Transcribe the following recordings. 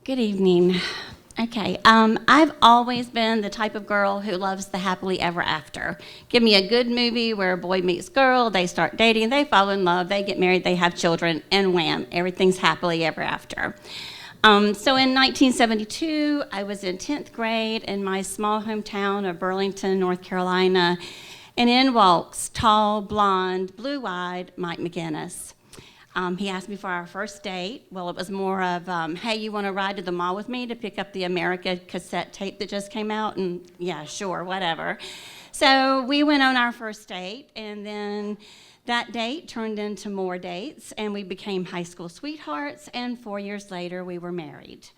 Good evening. Okay, I've always been the type of girl who loves the happily ever after. Give me a good movie where a boy meets girl, they start dating, they fall in love, they get married, they have children, and wham, everything's happily ever after. So in 1972, I was in 10th grade in my small hometown of Burlington, North Carolina, and in walks tall, blonde, blue-eyed Mike McGinnis. He asked me for our first date. Well, it was more of, hey, you want to ride to the mall with me to pick up the America cassette tape that just came out? And yeah, sure, whatever. So we went on our first date, and then that date turned into more dates, and we became high school sweethearts, and 4 years later, we were married.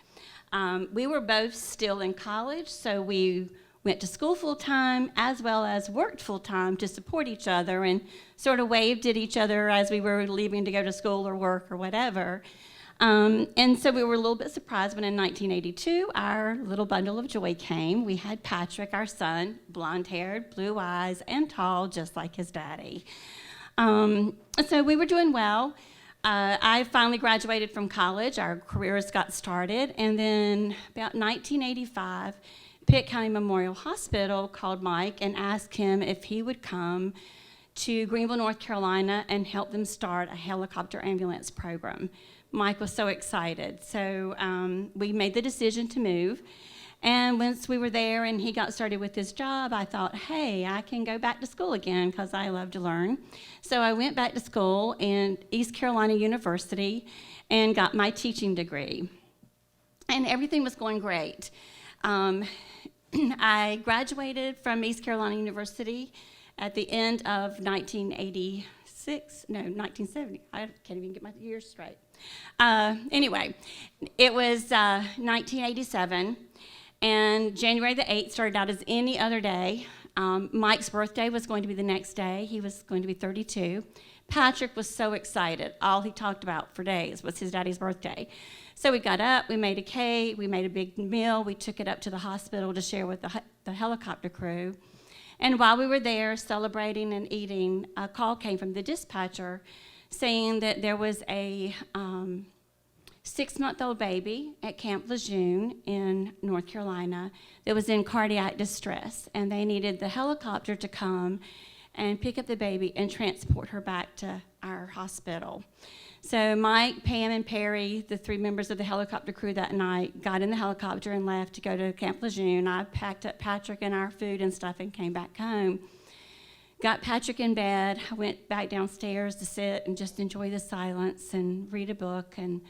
We were both still in college, so we went to school full-time as well as worked full-time to support each other and sort of waved at each other as we were leaving to go to school or work or whatever. And so we were a little bit surprised when in 1982 our little bundle of joy came. We had Patrick, our son, blonde-haired, blue eyes, and tall, just like his daddy. So we were doing well. I finally graduated from college. Our careers got started. And then about 1985, Pitt County Memorial Hospital called Mike and asked him if he would come to Greenville, North Carolina and help them start a helicopter ambulance program. Mike was so excited. So we made the decision to move. And once we were there and he got started with his job, I thought, hey, I can go back to school again because I love to learn. So I went back to school in East Carolina University and got my teaching degree. And everything was going great. I graduated from East Carolina University at the end of 1970. I can't even get my years straight. Anyway, it was 1987, and January the 8th started out as any other day. Mike's birthday was going to be the next day. He was going to be 32. Patrick was so excited. All he talked about for days was his daddy's birthday. So we got up, we made a cake, we made a big meal, we took it up to the hospital to share with the helicopter crew. And while we were there celebrating and eating, a call came from the dispatcher saying that there was a 6-month-old baby at Camp Lejeune in North Carolina that was in cardiac distress, and they needed the helicopter to come and pick up the baby and transport her back to our hospital. So Mike, Pam, and Perry, the 3 members of the helicopter crew that night, got in the helicopter and left to go to Camp Lejeune. I packed up Patrick and our food and stuff and came back home. Got Patrick in bed. I went back downstairs to sit and just enjoy the silence and read a book. And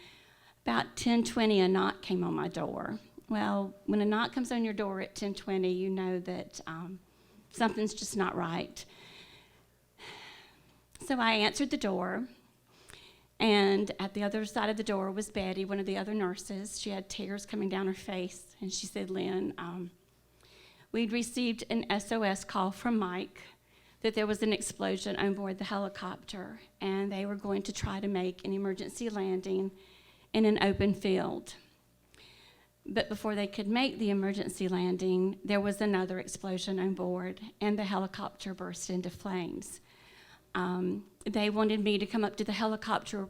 about 10:20, a knock came on my door. Well, when a knock comes on your door at 10:20, you know that something's just not right. So I answered the door. And at the other side of the door was Betty, one of the other nurses. She had tears coming down her face, and she said, Lynn, we'd received an SOS call from Mike that there was an explosion on board the helicopter, and they were going to try to make an emergency landing in an open field. But before they could make the emergency landing, there was another explosion on board, and the helicopter burst into flames. They wanted me to come up to the helicopter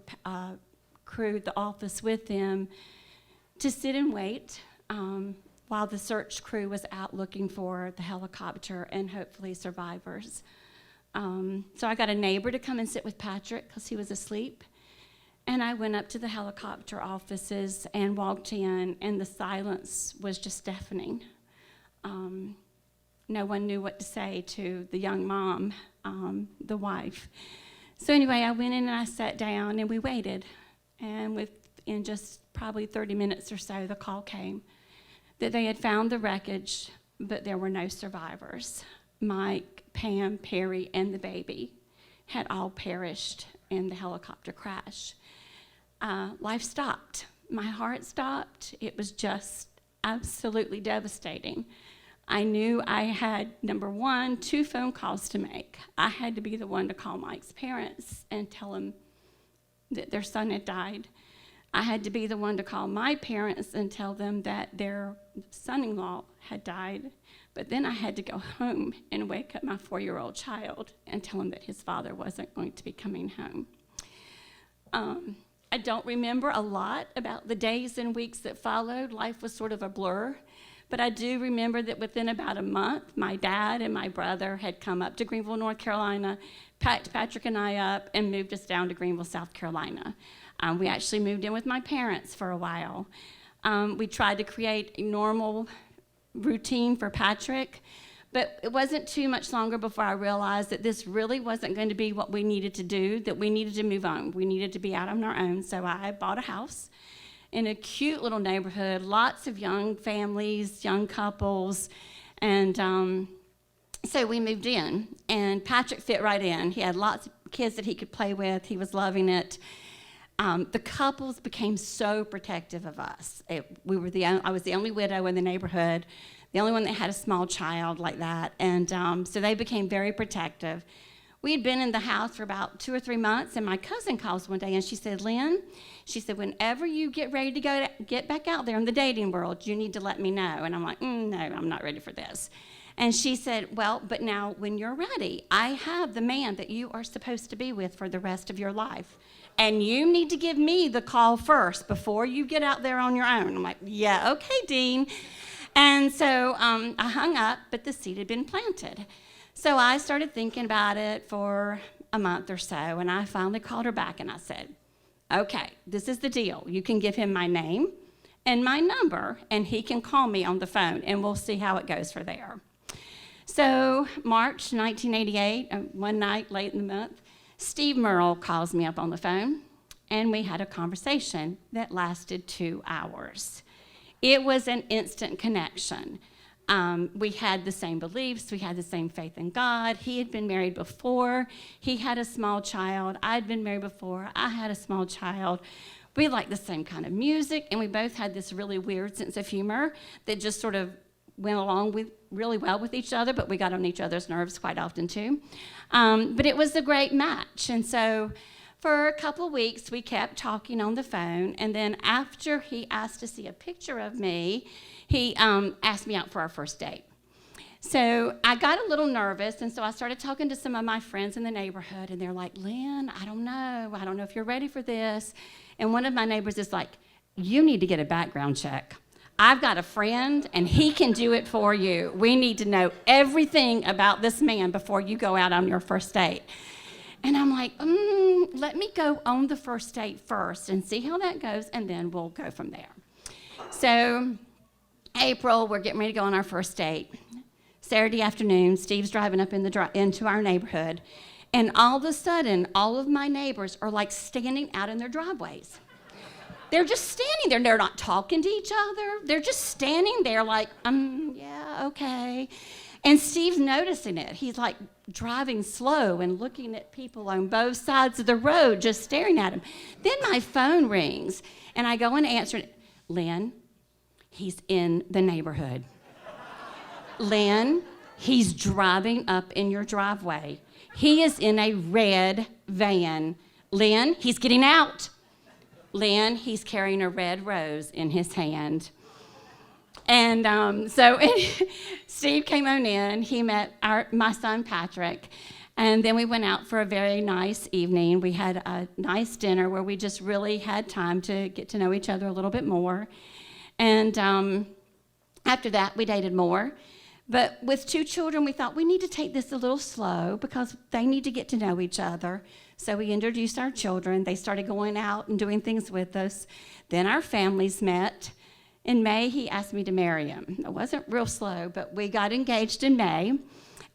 crew, the office with them, to sit and wait while the search crew was out looking for the helicopter and hopefully survivors. So I got a neighbor to come and sit with Patrick because he was asleep. And I went up to the helicopter offices and walked in, and the silence was just deafening. No one knew what to say to the young mom, the wife. So anyway, I went in and I sat down and we waited. And within just probably 30 minutes or so, the call came that they had found the wreckage, but there were no survivors. Mike, Pam, Perry, and the baby had all perished in the helicopter crash. Life stopped. My heart stopped. It was just absolutely devastating. I knew I had, number one, 2 phone calls to make. I had to be the one to call Mike's parents and tell them that their son had died. I had to be the one to call my parents and tell them that their son-in-law had died. But then I had to go home and wake up my 4-year-old child and tell him that his father wasn't going to be coming home. I don't remember a lot about the days and weeks that followed. Life was sort of a blur. But I do remember that within about a month, my dad and my brother had come up to Greenville, North Carolina, packed Patrick and I up, and moved us down to Greenville, South Carolina. We actually moved in with my parents for a while. We tried to create a normal routine for Patrick, but it wasn't too much longer before I realized that this really wasn't going to be what we needed to do, that we needed to move on. We needed to be out on our own, so I bought a house in a cute little neighborhood, lots of young families, young couples, and so we moved in, and Patrick fit right in. He had lots of kids that he could play with. He was loving it. The couples became so protective of us. I was the only widow in the neighborhood, the only one that had a small child like that, and so they became very protective. We had been in the house for about 2 or 3 months, and my cousin calls one day, and she said, Lynn, she said, whenever you get ready to get back out there in the dating world, you need to let me know. And I'm like, no, I'm not ready for this. And she said, well, but now when you're ready, I have the man that you are supposed to be with for the rest of your life. And you need to give me the call first before you get out there on your own. I'm like, yeah, okay, Dean. And so I hung up, but the seed had been planted. So I started thinking about it for a month or so, and I finally called her back and I said, okay, this is the deal. You can give him my name and my number, and he can call me on the phone, and we'll see how it goes for there. So March 1988, one night late in the month, Steve Murrell calls me up on the phone, and we had a conversation that lasted 2 hours. It was an instant connection. We had the same beliefs. We had the same faith in God. He had been married before. He had a small child. I'd been married before. I had a small child. We liked the same kind of music, and we both had this really weird sense of humor that just sort of went along with really well with each other, but we got on each other's nerves quite often too. But it was a great match. And so for a couple weeks, we kept talking on the phone. And then after he asked to see a picture of me, he asked me out for our first date. So I got a little nervous, and so I started talking to some of my friends in the neighborhood, and they're like, Lynn, I don't know if you're ready for this. And one of my neighbors is like, you need to get a background check. I've got a friend, and he can do it for you. We need to know everything about this man before you go out on your first date. And I'm like, let me go on the first date first and see how that goes, and then we'll go from there. So April, we're getting ready to go on our first date. Saturday afternoon, Steve's driving up into our neighborhood, and all of a sudden, all of my neighbors are like standing out in their driveways. They're just standing there. They're not talking to each other. They're just standing there like, yeah, okay. And Steve's noticing it. He's like driving slow and looking at people on both sides of the road, just staring at him. Then my phone rings, and I go and answer it. Lynn, he's in the neighborhood. Lynn, he's driving up in your driveway. He is in a red van. Lynn, he's getting out. Lynn, he's carrying a red rose in his hand. And so Steve came on in. He met my son, Patrick. And then we went out for a very nice evening. We had a nice dinner where we just really had time to get to know each other a little bit more. And after that, we dated more. But with 2 children, we thought we need to take this a little slow because they need to get to know each other. So we introduced our children. They started going out and doing things with us. Then our families met. In May, he asked me to marry him. It wasn't real slow, but we got engaged in May.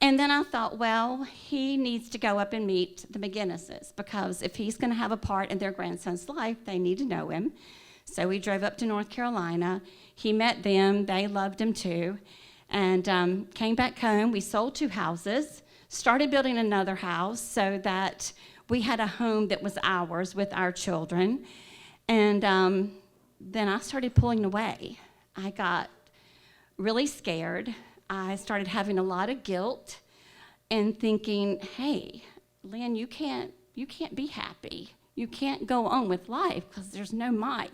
And then I thought, well, he needs to go up and meet the McGinnises because if he's going to have a part in their grandson's life, they need to know him. So we drove up to North Carolina. He met them. They loved him too. And came back home. We sold 2 houses, started building another house so that we had a home that was ours with our children. And then I started pulling away. I got really scared. I started having a lot of guilt and thinking, hey, Lynn, you can't be happy. You can't go on with life because there's no might.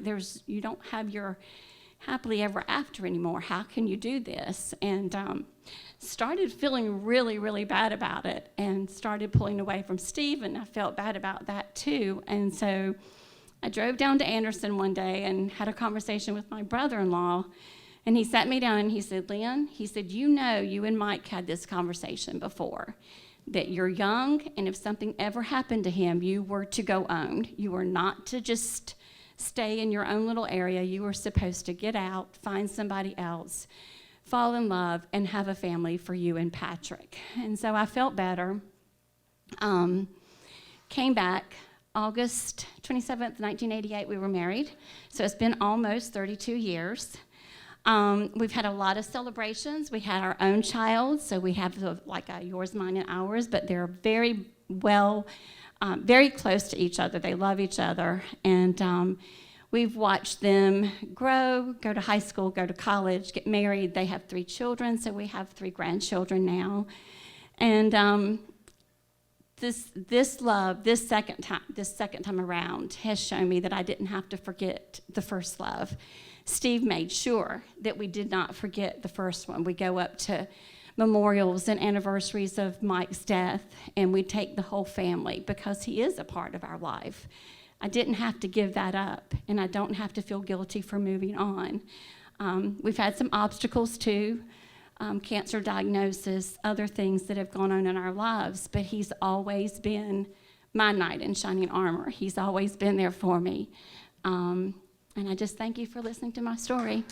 You don't have your happily ever after anymore. How can you do this? And started feeling really, really bad about it and started pulling away from Steve, and I felt bad about that too. And so I drove down to Anderson one day and had a conversation with my brother-in-law, and he sat me down and he said, Lynn, he said, you know, you and Mike had this conversation before, that you're young, and if something ever happened to him, you were to go own. You were not to just stay in your own little area. You were supposed to get out, find somebody else, fall in love, and have a family for you and Patrick. And so I felt better. Came back. August 27th, 1988, we were married. So it's been almost 32 years. We've had a lot of celebrations. We had our own child, so we have yours, mine, and ours, but they're very very close to each other. They love each other, and we've watched them grow, go to high school, go to college, get married. They have 3 children, so we have 3 grandchildren now. And this love, this second time around, has shown me that I didn't have to forget the first love. Steve made sure that we did not forget the first one. We go up to memorials and anniversaries of Mike's death, and we take the whole family because he is a part of our life. I didn't have to give that up, and I don't have to feel guilty for moving on. We've had some obstacles too. Cancer diagnosis, other things that have gone on in our lives, but he's always been my knight in shining armor. He's always been there for me. And I just thank you for listening to my story.